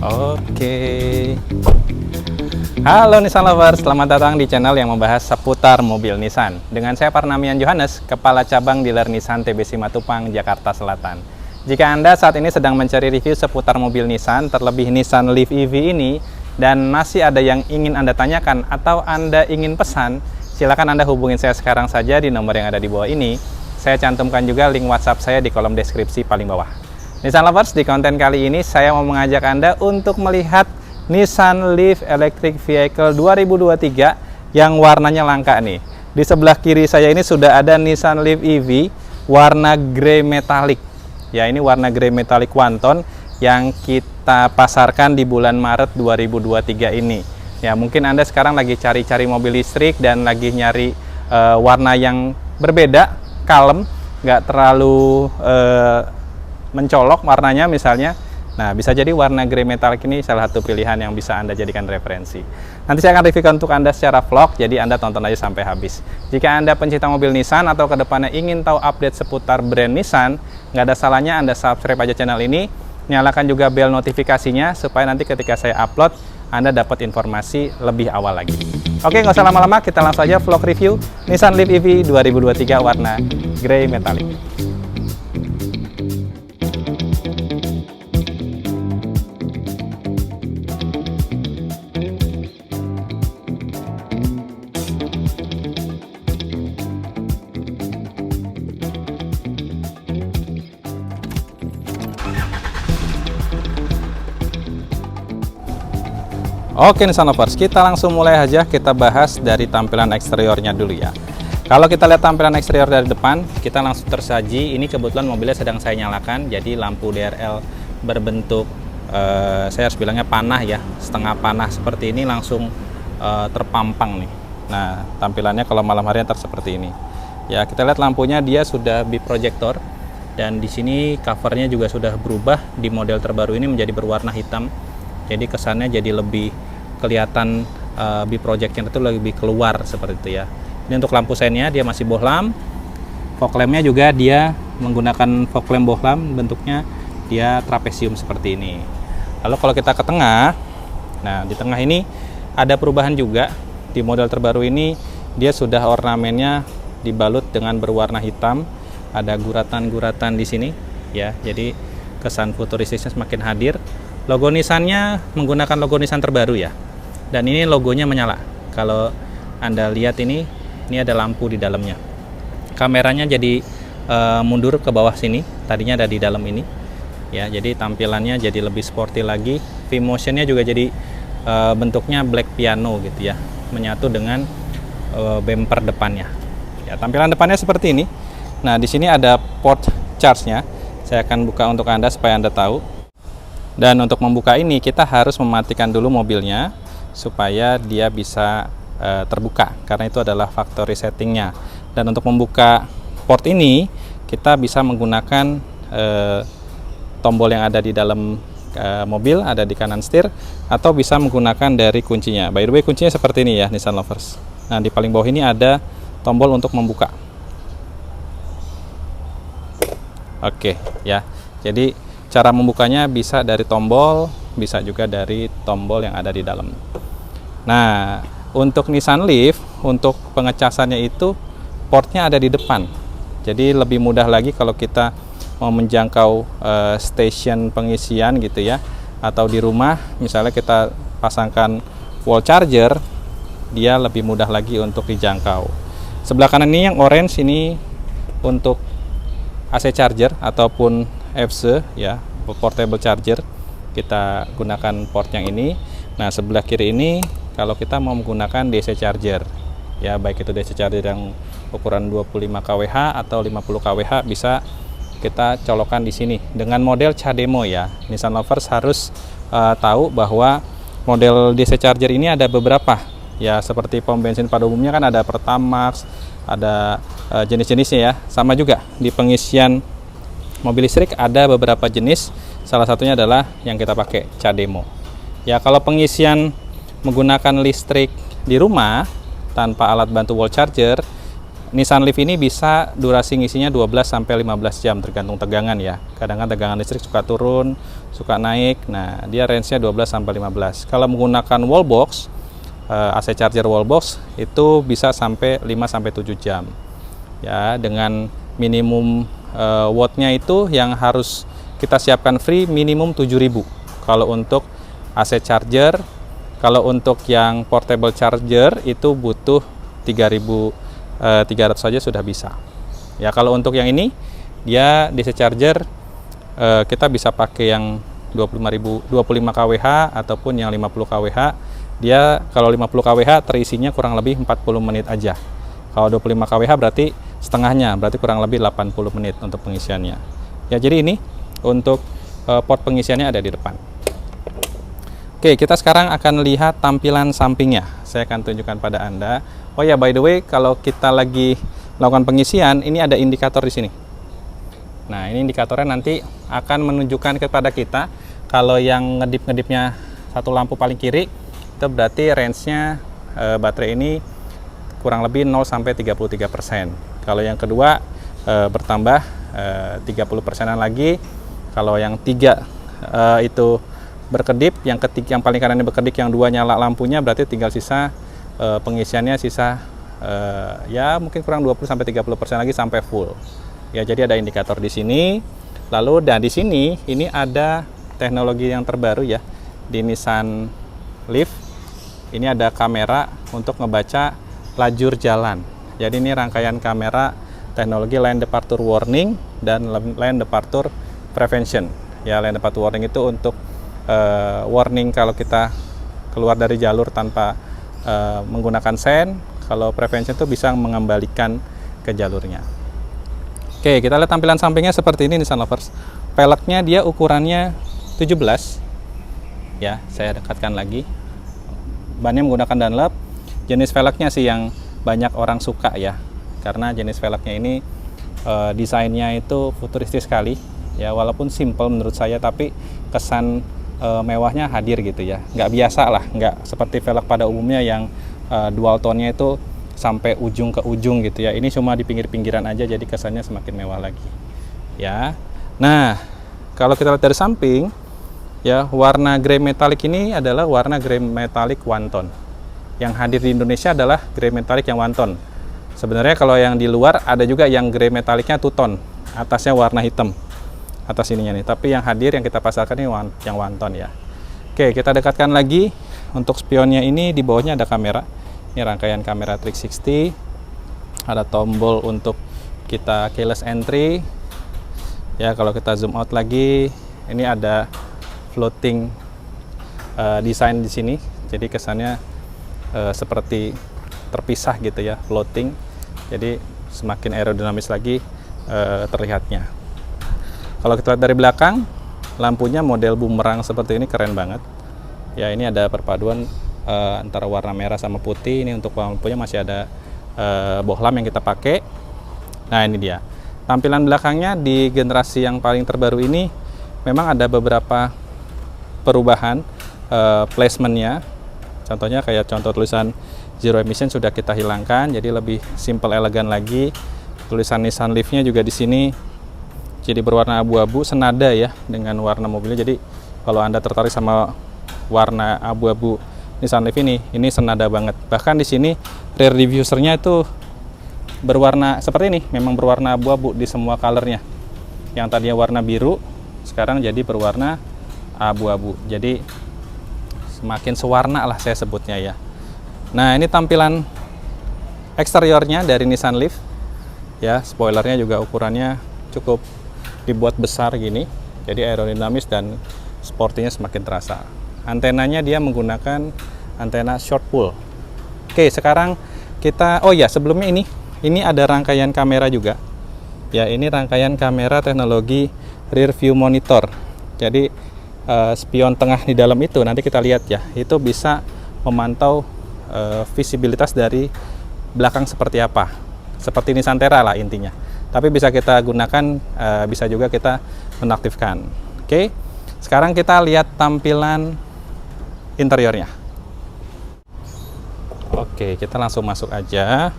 Oke. Halo Nissan Lovers, selamat datang di channel yang membahas seputar mobil Nissan. Dengan saya Parnamian Johannes, Kepala Cabang Dealer Nissan TBC Matupang, Jakarta Selatan. Jika Anda saat ini sedang mencari review seputar mobil Nissan, terlebih Nissan Leaf EV ini, dan masih ada yang ingin Anda tanyakan atau Anda ingin pesan, silakan Anda hubungin saya sekarang saja di nomor yang ada di bawah ini. Saya cantumkan juga link WhatsApp saya di kolom deskripsi paling bawah. Nissan Lovers, di konten kali ini saya mau mengajak Anda untuk melihat Nissan Leaf Electric Vehicle 2023 yang warnanya langka nih. Di sebelah kiri saya ini sudah ada Nissan Leaf EV warna grey metallic. Ya, ini warna grey metallic one tone yang kita pasarkan di bulan Maret 2023 ini. Ya, mungkin Anda sekarang lagi cari-cari mobil listrik dan lagi nyari warna yang berbeda, kalem, nggak terlalu mencolok warnanya misalnya. Nah, bisa jadi warna grey metallic ini salah satu pilihan yang bisa Anda jadikan referensi. Nanti saya akan reviewkan untuk Anda secara vlog, jadi Anda tonton aja sampai habis. Jika Anda pencinta mobil Nissan atau kedepannya ingin tahu update seputar brand Nissan, nggak ada salahnya Anda subscribe aja channel ini, nyalakan juga bel notifikasinya, supaya nanti ketika saya upload, Anda dapat informasi lebih awal lagi. Oke, nggak usah lama-lama, kita langsung aja vlog review Nissan Leaf EV 2023 warna grey metallic. Oke Nissan Lovers, kita langsung mulai aja, kita bahas dari tampilan eksteriornya dulu ya. Kalau kita lihat tampilan eksterior dari depan, kita langsung tersaji, ini kebetulan mobilnya sedang saya nyalakan, jadi lampu DRL berbentuk, saya harus bilangnya panah ya, setengah panah seperti ini langsung terpampang nih. Nah, tampilannya kalau malam hari ntar seperti ini. Ya, kita lihat lampunya dia sudah biprojektor, dan di sini covernya juga sudah berubah, di model terbaru ini menjadi berwarna hitam. Jadi kesannya jadi lebih kelihatan biprojectnya itu lebih keluar seperti itu ya. Ini untuk lampu sennya dia masih bohlam. Fog lampnya juga dia menggunakan fog lamp bohlam, bentuknya dia trapesium seperti ini. Lalu kalau kita ke tengah, nah di tengah ini ada perubahan juga. Di model terbaru ini dia sudah ornamennya dibalut dengan berwarna hitam. Ada guratan-guratan di sini ya. Jadi kesan futuristisnya semakin hadir. Logo Nissan-nya menggunakan logo Nissan terbaru ya. Dan ini logonya menyala. Kalau Anda lihat ini ada lampu di dalamnya. Kameranya jadi mundur ke bawah sini. Tadinya ada di dalam ini. Ya, jadi tampilannya jadi lebih sporty lagi. V-motion-nya juga jadi bentuknya black piano gitu ya. Menyatu dengan bumper depannya. Ya, tampilan depannya seperti ini. Nah, di sini ada port charge-nya. Saya akan buka untuk Anda supaya Anda tahu. Dan untuk membuka ini kita harus mematikan dulu mobilnya supaya dia bisa terbuka, karena itu adalah factory settingnya. Dan untuk membuka port ini kita bisa menggunakan tombol yang ada di dalam mobil, ada di kanan setir, atau bisa menggunakan dari kuncinya. By the way, kuncinya seperti ini ya Nissan Lovers. Nah, di paling bawah ini ada tombol untuk membuka. Oke ya, jadi cara membukanya bisa dari tombol, bisa juga dari tombol yang ada di dalam. Nah, untuk Nissan Leaf, untuk pengecasannya itu portnya ada di depan. Jadi lebih mudah lagi kalau kita mau menjangkau stasiun pengisian gitu ya, atau di rumah misalnya kita pasangkan wall charger, dia lebih mudah lagi untuk dijangkau. Sebelah kanan ini yang orange ini untuk AC charger ataupun FC ya, portable charger, kita gunakan port yang ini. Nah, sebelah kiri ini kalau kita mau menggunakan DC charger ya, baik itu DC charger yang ukuran 25 kWh atau 50 kWh, bisa kita colokan di sini dengan model CHAdeMO ya. Nissan Lovers harus tahu bahwa model DC charger ini ada beberapa ya, seperti pom bensin pada umumnya kan ada Pertamax, ada jenis-jenisnya ya. Sama juga di pengisian mobil listrik ada beberapa jenis, salah satunya adalah yang kita pakai CHAdeMO. Ya, kalau pengisian menggunakan listrik di rumah tanpa alat bantu wall charger, Nissan Leaf ini bisa durasi ngisinya 12-15 jam tergantung tegangan ya. Kadang-kadang tegangan listrik suka turun, suka naik. Nah, dia range-nya 12-15. Kalau menggunakan wallbox, AC charger wallbox itu bisa sampai 5-7 jam. Ya, dengan minimum watt-nya itu yang harus kita siapkan free minimum 7.000. Kalau untuk AC charger, kalau untuk yang portable charger itu butuh 3.300 saja sudah bisa. Ya, kalau untuk yang ini dia DC charger kita bisa pakai yang 25 kWh ataupun yang 50 kWh. Dia kalau 50 kWh terisinya kurang lebih 40 menit aja. Kalau 25 kWh berarti setengahnya, berarti kurang lebih 80 menit untuk pengisiannya. Ya, jadi ini untuk port pengisiannya ada di depan. Oke, kita sekarang akan lihat tampilan sampingnya. Saya akan tunjukkan pada Anda. Oh ya, by the way, kalau kita lagi melakukan pengisian, ini ada indikator di sini. Nah, ini indikatornya nanti akan menunjukkan kepada kita kalau yang ngedip-ngedipnya satu lampu paling kiri, itu berarti range-nya baterai ini kurang lebih 0-33%. Kalau yang kedua bertambah 30%-an lagi. Kalau yang tiga itu berkedip, yang paling kanan ini berkedip, yang dua nyala lampunya, berarti tinggal sisa pengisiannya sisa ya mungkin kurang 20-30% lagi sampai full. Ya, jadi ada indikator di sini. Lalu dan di sini ini ada teknologi yang terbaru ya di Nissan Leaf. Ini ada kamera untuk ngebaca lajur jalan. Jadi ini rangkaian kamera teknologi lane departure warning dan lane departure prevention. Ya, lane departure warning itu untuk warning kalau kita keluar dari jalur tanpa menggunakan sen. Kalau prevention itu bisa mengembalikan ke jalurnya. Oke, kita lihat tampilan sampingnya seperti ini Nissan Lovers. Peleknya dia ukurannya 17. Ya, saya dekatkan lagi. Bannya menggunakan Dunlop. Jenis velgnya sih yang banyak orang suka ya. Karena jenis velgnya ini desainnya itu futuristis sekali. Ya, walaupun simple menurut saya, tapi kesan mewahnya hadir gitu ya. Nggak biasa lah, nggak seperti velg pada umumnya yang dual tone-nya itu sampai ujung ke ujung gitu ya. Ini cuma di pinggir-pinggiran aja, jadi kesannya semakin mewah lagi. Ya. Nah, kalau kita lihat dari samping, ya warna grey metallic ini adalah warna grey metallic one tone. Yang hadir di Indonesia adalah grey metallic yang one tone. Sebenarnya kalau yang di luar ada juga yang grey metallicnya two tone, atasnya warna hitam. Atas ininya nih, tapi yang hadir yang kita pasarkan ini yang one tone ya. Oke, kita dekatkan lagi. Untuk spionnya ini di bawahnya ada kamera. Ini rangkaian kamera 360. Ada tombol untuk kita keyless entry. Ya, kalau kita zoom out lagi, ini ada floating desain di sini. Jadi kesannya seperti terpisah gitu ya, floating. Jadi semakin aerodinamis lagi terlihatnya. Kalau kita lihat dari belakang, lampunya model bumerang seperti ini keren banget. Ya, ini ada perpaduan antara warna merah sama putih. Ini untuk lampunya masih ada bohlam yang kita pakai. Nah, ini dia. Tampilan belakangnya di generasi yang paling terbaru ini memang ada beberapa perubahan placementnya. Contohnya kayak contoh tulisan Zero Emission sudah kita hilangkan, jadi lebih simple elegan lagi. Tulisan Nissan Leaf-nya juga di sini jadi berwarna abu-abu senada ya dengan warna mobilnya. Jadi kalau Anda tertarik sama warna abu-abu Nissan Leaf ini senada banget. Bahkan di sini rear diffusernya itu berwarna seperti ini, memang berwarna abu-abu di semua colornya. Yang tadinya warna biru sekarang jadi berwarna abu-abu. Jadi semakin sewarna lah saya sebutnya ya. Nah, ini tampilan eksteriornya dari Nissan Leaf. Ya, spoilernya juga ukurannya cukup dibuat besar gini. Jadi aerodinamis dan sportinya semakin terasa. Antenanya dia menggunakan antena short pull. Oke, sekarang kita sebelumnya ini ada rangkaian kamera juga. Ya, ini rangkaian kamera teknologi rear view monitor. Jadi spion tengah di dalam itu nanti kita lihat ya, itu bisa memantau visibilitas dari belakang seperti apa. Seperti Nissan Terra lah intinya. Tapi bisa kita gunakan, bisa juga kita menaktifkan. Oke, sekarang kita lihat tampilan interiornya. Oke, kita langsung masuk aja.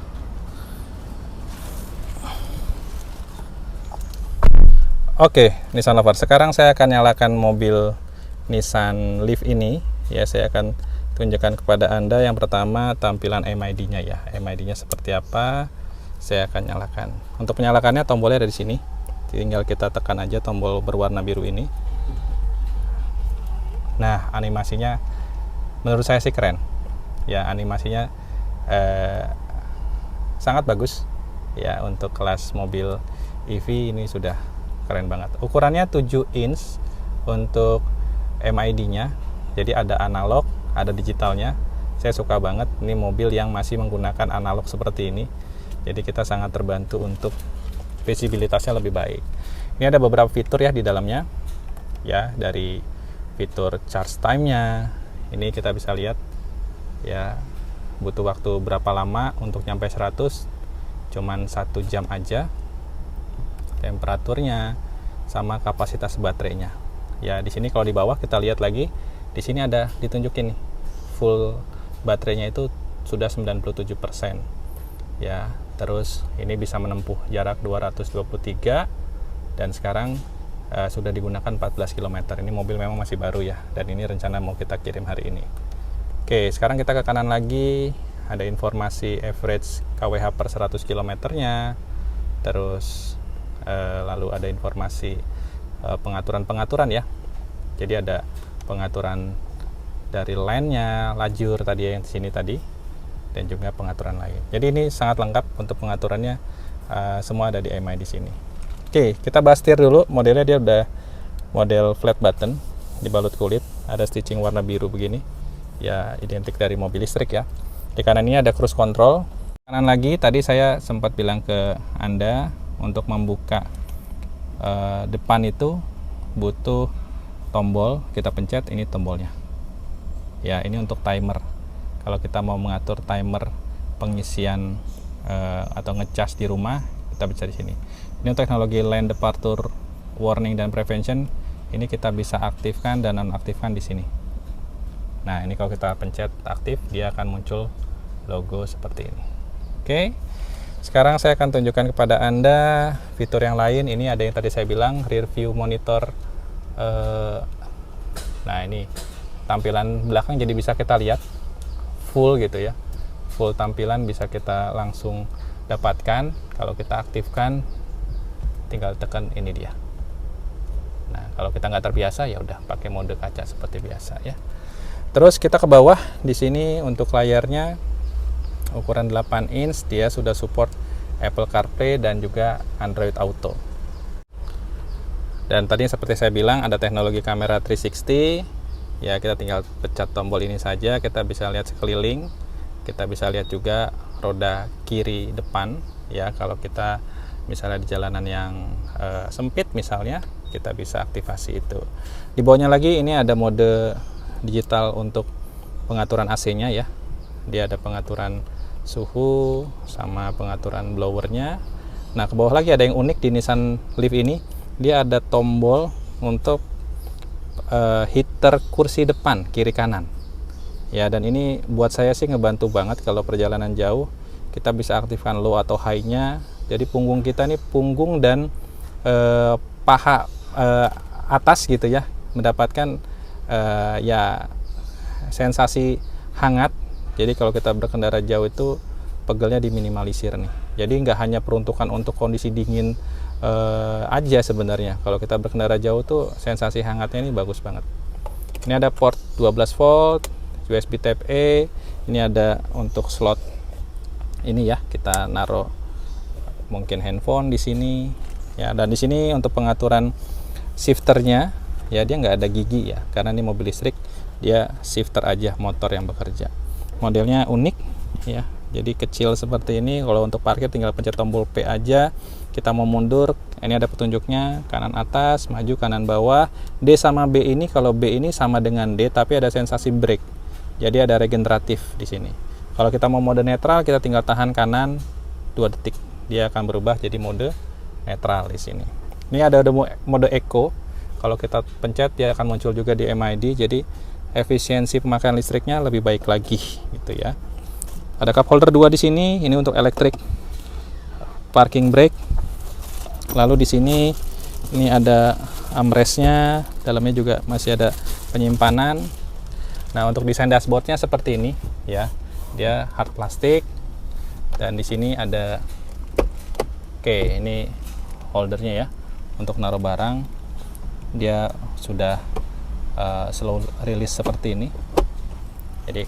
Oke, Nissan Lover. Sekarang saya akan nyalakan mobil Nissan Leaf ini. Ya, saya akan tunjukkan kepada Anda yang pertama tampilan MID-nya ya. MID-nya seperti apa? Saya akan nyalakan. Untuk menyalakannya tombolnya ada di sini. Tinggal kita tekan aja tombol berwarna biru ini. Nah, animasinya menurut saya sih keren. Ya, animasinya sangat bagus. Ya, untuk kelas mobil EV ini sudah keren banget. Ukurannya 7 inch untuk MID-nya. Jadi ada analog, ada digitalnya. Saya suka banget ini mobil yang masih menggunakan analog seperti ini. Jadi kita sangat terbantu untuk visibilitasnya lebih baik. Ini ada beberapa fitur ya di dalamnya. Ya, dari fitur charge time-nya. Ini kita bisa lihat ya, butuh waktu berapa lama untuk nyampe 100, cuman 1 jam aja. Temperaturnya sama kapasitas baterainya. Ya, di sini kalau di bawah kita lihat lagi, di sini ada ditunjukin nih. Full baterainya itu sudah 97%. Ya, terus ini bisa menempuh jarak 223 dan sekarang sudah digunakan 14 km. Ini mobil memang masih baru ya, dan ini rencana mau kita kirim hari ini. Oke, sekarang kita ke kanan lagi, ada informasi average kWh per 100 km-nya. Terus lalu ada informasi pengaturan-pengaturan ya. Jadi ada pengaturan dari lane-nya, lajur tadi yang di sini tadi, dan juga pengaturan lain. Jadi ini sangat lengkap untuk pengaturannya, semua ada di MID di sini. Oke, kita bahas setir dulu. Modelnya dia udah model flat button, dibalut kulit, ada stitching warna biru begini. Ya, identik dari mobil listrik ya. Di kanan ini ada cruise control. Kanan lagi tadi saya sempat bilang ke Anda untuk membuka depan itu butuh tombol, kita pencet, ini tombolnya ya. Ini untuk timer, kalau kita mau mengatur timer pengisian atau ngecas di rumah, kita bisa di sini. Ini untuk teknologi lane departure warning dan prevention, ini kita bisa aktifkan dan nonaktifkan di sini. Nah, ini kalau kita pencet aktif, dia akan muncul logo seperti ini. Oke, sekarang saya akan tunjukkan kepada Anda fitur yang lain. Ini ada yang tadi saya bilang rear view monitor. Nah, ini tampilan belakang jadi bisa kita lihat full gitu ya. Full tampilan bisa kita langsung dapatkan. Kalau kita aktifkan, tinggal tekan ini dia. Nah, kalau kita nggak terbiasa ya udah pakai mode kaca seperti biasa ya. Terus kita ke bawah, di sini untuk layarnya ukuran 8 inch, dia sudah support Apple CarPlay dan juga Android Auto. Dan tadi seperti saya bilang ada teknologi kamera 360. Ya, kita tinggal pencet tombol ini saja, kita bisa lihat sekeliling. Kita bisa lihat juga roda kiri depan ya, kalau kita misalnya di jalanan yang sempit misalnya, kita bisa aktifasi itu. Di bawahnya lagi ini ada mode digital untuk pengaturan AC-nya ya. Dia ada pengaturan suhu sama pengaturan blowernya. Nah, ke bawah lagi ada yang unik di Nissan Leaf ini, dia ada tombol untuk heater kursi depan kiri kanan ya. Dan ini buat saya sih ngebantu banget kalau perjalanan jauh, kita bisa aktifkan low atau high-nya. Jadi punggung kita nih, punggung dan paha atas gitu ya, mendapatkan ya sensasi hangat. Jadi kalau kita berkendara jauh itu pegelnya diminimalisir nih. Jadi nggak hanya peruntukan untuk kondisi dingin aja sebenarnya. Kalau kita berkendara jauh tuh sensasi hangatnya ini bagus banget. Ini ada port 12 volt, USB Type A. Ini ada untuk slot ini ya, kita naruh mungkin handphone di sini ya. Dan di sini untuk pengaturan shifternya ya, dia nggak ada gigi ya, karena ini mobil listrik, dia shifter aja, motor yang bekerja. Modelnya unik ya, jadi kecil seperti ini. Kalau untuk parkir tinggal pencet tombol P aja. Kita mau mundur, ini ada petunjuknya, kanan atas, maju, kanan bawah. D sama B ini, kalau B ini sama dengan D tapi ada sensasi brake, jadi ada regeneratif di sini. Kalau kita mau mode netral, kita tinggal tahan kanan 2 detik, dia akan berubah jadi mode netral di sini. Ini ada mode eco, kalau kita pencet dia akan muncul juga di MID, jadi efisiensi pemakaian listriknya lebih baik lagi gitu ya. Ada cup holder 2 di sini, ini untuk electric parking brake. Lalu di sini Ini ada armrestnya, dalamnya juga masih ada penyimpanan. Nah, untuk desain dashboardnya seperti ini ya, dia hard plastik, dan di sini ada, oke, ini holdernya ya untuk naruh barang. Dia sudah slow release seperti ini. Jadi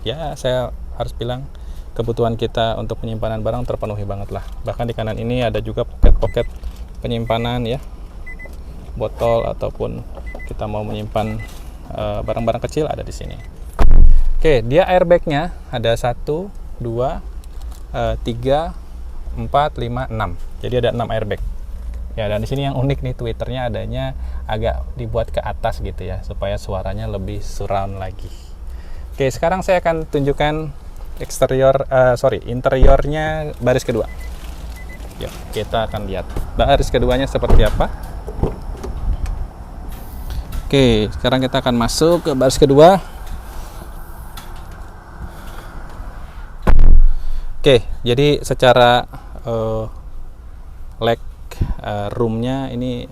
ya saya harus bilang kebutuhan kita untuk penyimpanan barang terpenuhi banget lah. Bahkan di kanan ini ada juga pocket penyimpanan ya, botol ataupun kita mau menyimpan barang-barang kecil ada di sini. Oke, dia airbagnya ada 1, 2, 3, 4, 5, 6. Jadi ada 6 airbag. Ya, dan di sini yang unik nih, tweeternya adanya agak dibuat ke atas gitu ya, supaya suaranya lebih surround lagi. Oke, sekarang saya akan tunjukkan interiornya baris kedua. Ya, kita akan lihat baris keduanya seperti apa. Oke, sekarang kita akan masuk ke baris kedua. Oke, jadi secara leg roomnya ini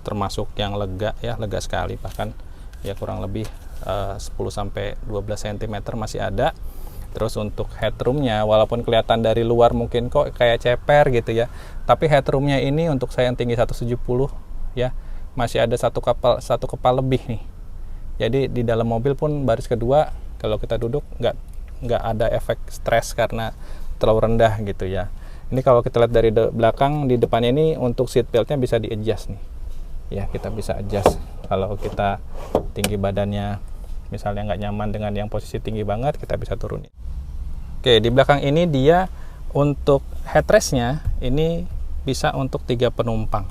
termasuk yang lega ya, lega sekali, bahkan ya kurang lebih 10-12 cm masih ada. Terus untuk headroomnya, walaupun kelihatan dari luar mungkin kok kayak ceper gitu ya, tapi headroomnya ini untuk saya yang tinggi 170 ya, masih ada satu kepal lebih nih. Jadi di dalam mobil pun baris kedua kalau kita duduk nggak ada efek stres karena terlalu rendah gitu ya. Ini kalau kita lihat dari belakang, di depannya ini untuk seat beltnya bisa di adjust nih ya, kita bisa adjust kalau kita tinggi badannya misalnya nggak nyaman dengan yang posisi tinggi banget, kita bisa turunin. Oke, di belakang ini dia untuk headrestnya ini bisa untuk 3 penumpang,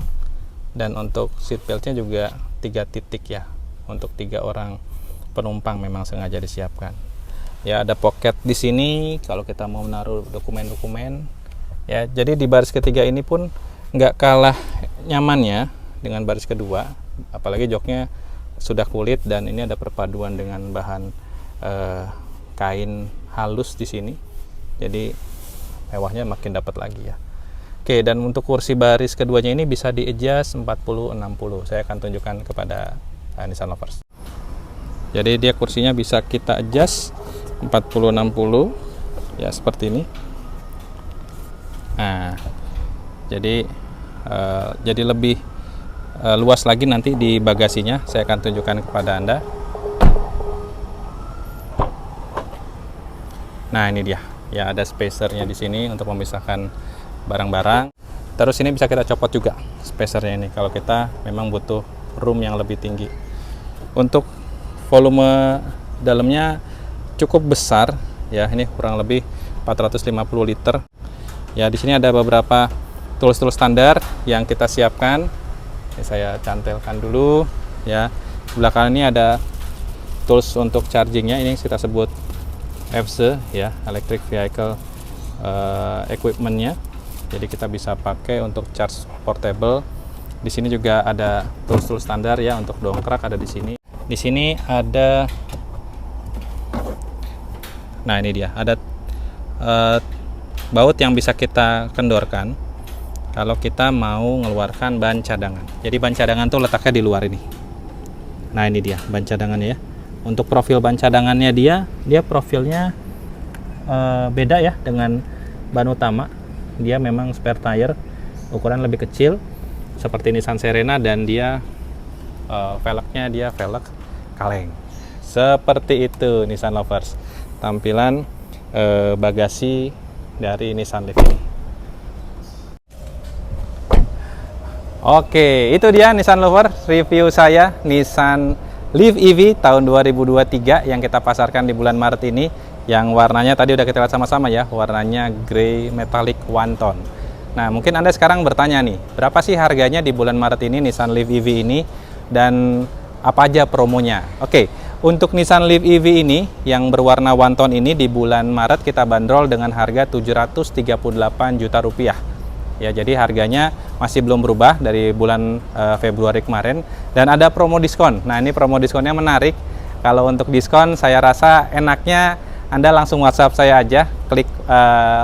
dan untuk seat beltnya juga 3 titik ya, untuk 3 orang penumpang memang sengaja disiapkan. Ya, ada pocket di sini kalau kita mau menaruh dokumen-dokumen. Ya, jadi di baris ketiga ini pun nggak kalah nyamannya dengan baris kedua, apalagi joknya sudah kulit dan ini ada perpaduan dengan bahan kain halus di sini. Jadi mewahnya makin dapat lagi ya. Oke, dan untuk kursi baris keduanya ini bisa di adjust 40-60. Saya akan tunjukkan kepada Nissan Lovers. Jadi dia kursinya bisa kita adjust 40-60 ya, seperti ini. Nah, jadi lebih luas lagi nanti di bagasinya. Saya akan tunjukkan kepada Anda. Nah, ini dia. Ya, ada spacernya di sini untuk memisahkan barang-barang. Terus ini bisa kita copot juga spacernya ini kalau kita memang butuh room yang lebih tinggi. Untuk volume dalamnya cukup besar ya, ini kurang lebih 450 liter. Ya, di sini ada beberapa tools-tools standar yang kita siapkan. Ini saya cantelkan dulu ya. Di belakang ini ada tools untuk chargingnya, ini kita sebut EVSE ya, Electric Vehicle Equipment-nya. Jadi kita bisa pakai untuk charge portable. Di sini juga ada tools-tools standar ya, untuk dongkrak ada di sini. Di sini ada, nah ini dia, ada baut yang bisa kita kendorkan kalau kita mau mengeluarkan ban cadangan. Jadi ban cadangan tuh letaknya di luar ini. Nah, ini dia ban cadangannya ya. Untuk profil ban cadangannya dia profilnya beda ya dengan ban utama. Dia memang spare tire, ukuran lebih kecil seperti Nissan Serena, dan dia velgnya dia velg kaleng. Seperti itu Nissan Lovers tampilan bagasi dari Nissan Leaf ini. Oke, itu dia Nissan Lovers review saya Nissan Leaf EV tahun 2023 yang kita pasarkan di bulan Maret ini. Yang warnanya tadi udah kita lihat sama-sama ya, warnanya grey metallic one tone. Nah, mungkin Anda sekarang bertanya nih, berapa sih harganya di bulan Maret ini Nissan Leaf EV ini, dan apa aja promonya? Oke, untuk Nissan Leaf EV ini yang berwarna one tone ini di bulan Maret kita bandrol dengan harga 738 juta rupiah. Ya, jadi harganya masih belum berubah dari bulan Februari kemarin, dan ada promo diskon. Nah, ini promo diskonnya menarik. Kalau untuk diskon, saya rasa enaknya Anda langsung WhatsApp saya aja, klik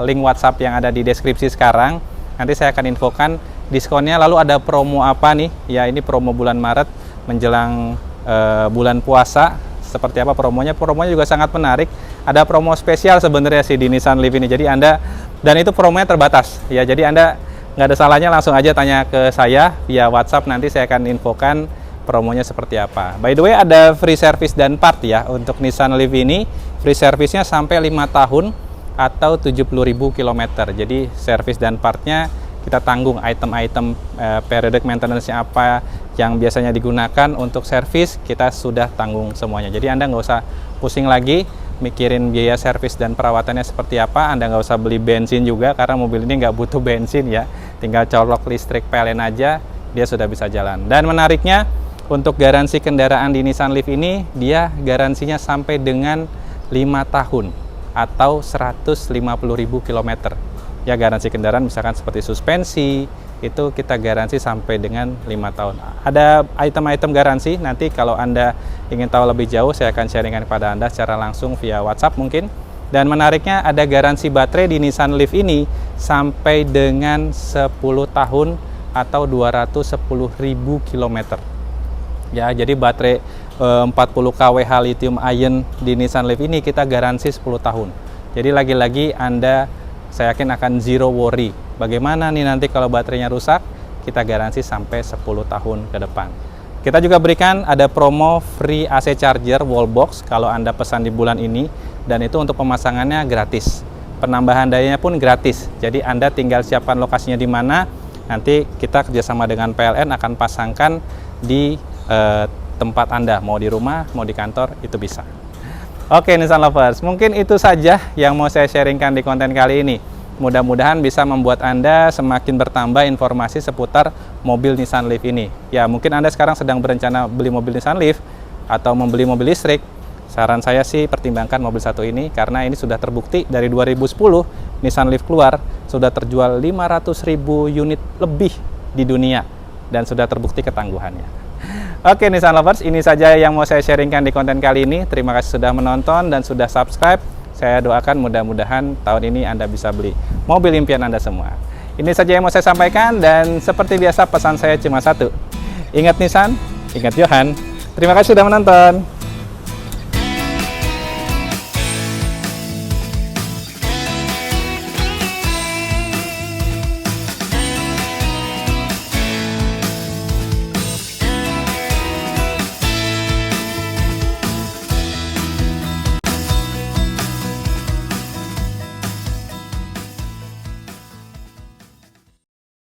link WhatsApp yang ada di deskripsi sekarang. Nanti saya akan infokan diskonnya, lalu ada promo apa nih? Ya, ini promo bulan Maret menjelang bulan puasa. Seperti apa promonya? Promonya juga sangat menarik. Ada promo spesial sebenarnya sih di Nissan Leaf ini. Jadi Anda, dan itu promonya terbatas ya. Jadi Anda nggak ada salahnya langsung aja tanya ke saya via WhatsApp, nanti saya akan infokan promonya seperti apa. By the way, ada free service dan part ya untuk Nissan Leaf ini. Free service-nya sampai 5 tahun atau 70.000 km. Jadi service dan partnya kita tanggung, item-item periodic maintenance-nya apa yang biasanya digunakan untuk servis, kita sudah tanggung semuanya. Jadi Anda nggak usah pusing lagi mikirin biaya servis dan perawatannya seperti apa. Anda nggak usah beli bensin juga, karena mobil ini nggak butuh bensin ya. Tinggal colok listrik PLN aja, dia sudah bisa jalan. Dan menariknya, untuk garansi kendaraan di Nissan Leaf ini, dia garansinya sampai dengan 5 tahun atau 150.000 km. Ya, garansi kendaraan misalkan seperti suspensi, itu kita garansi sampai dengan 5 tahun. Ada item-item garansi, nanti kalau Anda ingin tahu lebih jauh, saya akan sharingkan kepada Anda secara langsung via WhatsApp mungkin. Dan menariknya, ada garansi baterai di Nissan Leaf ini sampai dengan 10 tahun atau 210.000 km. Ya, jadi baterai 40 kWh lithium ion di Nissan Leaf ini kita garansi 10 tahun. Jadi lagi-lagi Anda, saya yakin akan zero worry. Bagaimana nih nanti kalau baterainya rusak? Kita garansi sampai 10 tahun ke depan. Kita juga berikan ada promo free AC charger wall box kalau Anda pesan di bulan ini, dan itu untuk pemasangannya gratis. Penambahan dayanya pun gratis. Jadi Anda tinggal siapkan lokasinya di mana, nanti kita kerjasama dengan PLN akan pasangkan di tempat Anda, mau di rumah, mau di kantor, itu bisa. Oke Nissan Lovers, mungkin itu saja yang mau saya sharingkan di konten kali ini. Mudah-mudahan bisa membuat Anda semakin bertambah informasi seputar mobil Nissan Leaf ini. Ya, mungkin Anda sekarang sedang berencana beli mobil Nissan Leaf atau membeli mobil listrik. Saran saya sih pertimbangkan mobil satu ini, karena ini sudah terbukti dari 2010 Nissan Leaf keluar, sudah terjual 500.000 unit lebih di dunia, dan sudah terbukti ketangguhannya. Oke Nissan Lovers, ini saja yang mau saya sharingkan di konten kali ini. Terima kasih sudah menonton dan sudah subscribe. Saya doakan mudah-mudahan tahun ini Anda bisa beli mobil impian Anda semua. Ini saja yang mau saya sampaikan, dan seperti biasa pesan saya cuma satu. Ingat Nissan, ingat Johan. Terima kasih sudah menonton.